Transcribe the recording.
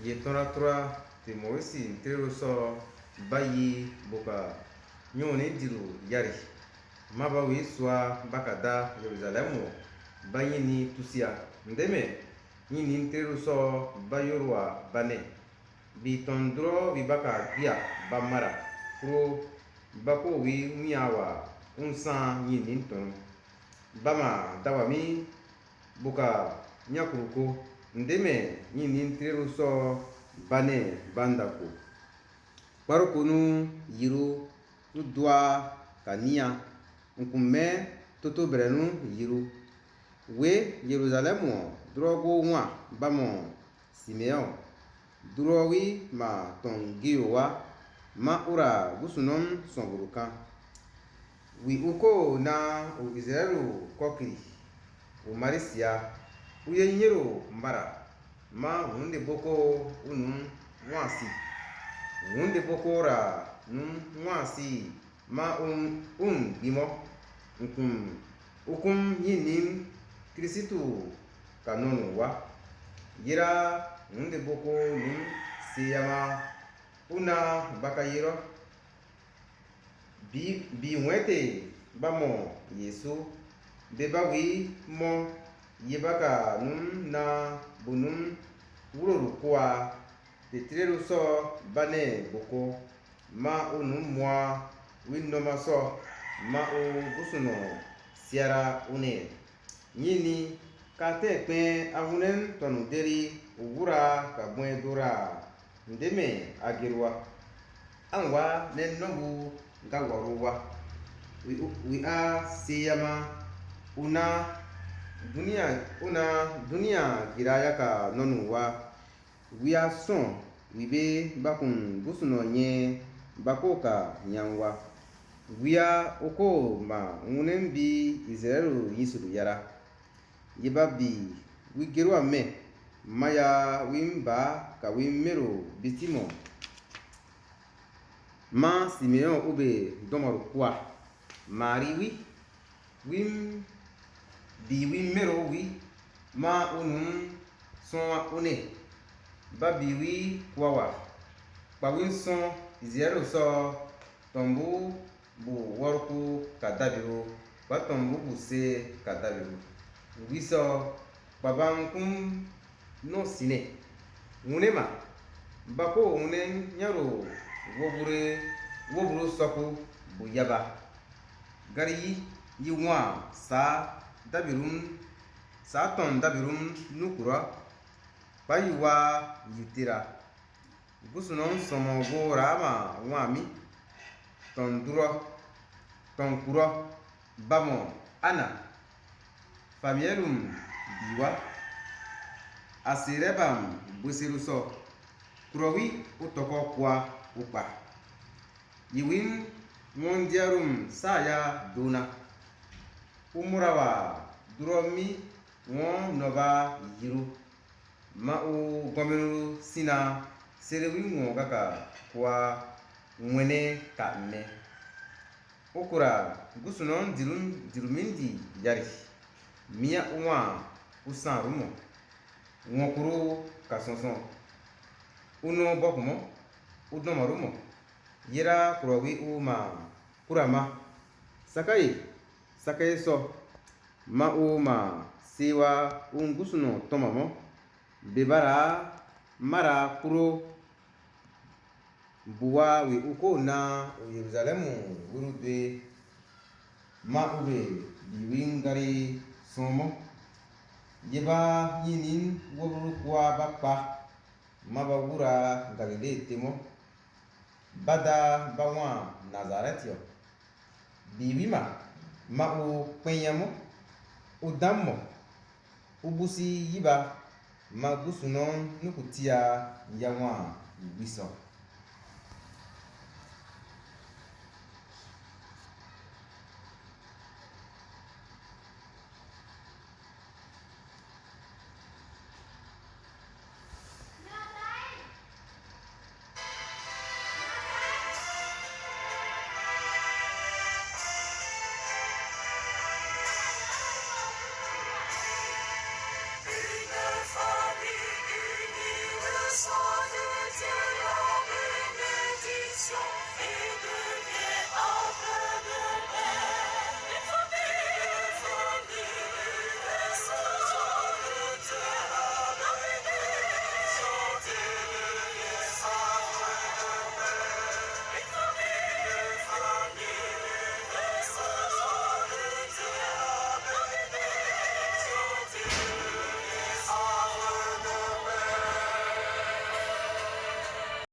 ye tora tora te moisi tero so bayi boka nyone diru yari mabawi swa bakada Yerusalemu bayi ni tusia ndeme yini tero so bayorwa bane bi tondro bi baka bia bamara pro bako wi miawa unsan yini ton bama dawami boka nyakuruko ndeme yini tero so bane bandako parokunu yiru udwa kania nkume toto brenu yiru we Yerusalemu drogo nwa bamo Simeon drowi ma tongiwa ma ura gusunom songuruka wi uko na u Israelu kokiri u Marisia uye nyero mbara ma hunde boko unum wunde boko ra nwasi ma bimo ukum yinim Kristu kanonu wa yira wunde boko siyama una bakayiro bi wete bamo Yesu bebawi mo yebaka na bunum wururu kwa tetreru so bane boko ma unum mwa winnoma so ma o busuno siara une yini kate pe ahunen tonu deri wura ka bwen dora ndeme agirwa anwa ne nobu gawaruwa wi a siyama una dunia giraya ka nonuwa wi a son wi be bakun busuno nye bakoka nyangwa wi a oko ma ngunen bi Israelu yisuru yara yiba bi wi gerwa me maya wimba ka wimero bitimo ma Simeon ube domaru kwa mari wimero wi ma unum sonwa une babi wi kwawa pa win son Israelu so tombu bu worku kadabiru pa tombu bu se kadabiru wi so babankum no sine unema bako unen nyaro woburu soku bu yaba gari yiwa sa ton dabirum nukura bayiwa yitira gusunon somo go rama wami ton kuro bamo ana famierum biwa asirebam busiru so kurowi utoko kwa ukpa yiwin ngondiarum saya dona umurawa duromi ngon nova yiru ma o gomenu sina serewi ngo kaka kwa mwene ka me okura gusunon dirumindi yari mia uwa usan rumo ngokuru kasonson uno bokumo udomarumo yira kurowi uma kurama sakai so ma uma siwa ungusuno tomamo bebara mara kuro buwa wi uko na Yerusalemu wurude ma ube biwingari somo yeba yinin woburu kwa bakpa maba wura Galile temo bada bawa Nazareth yo biwima ma o penyamo udammo ubusi yiba ma gusunon nukutia yawa wiso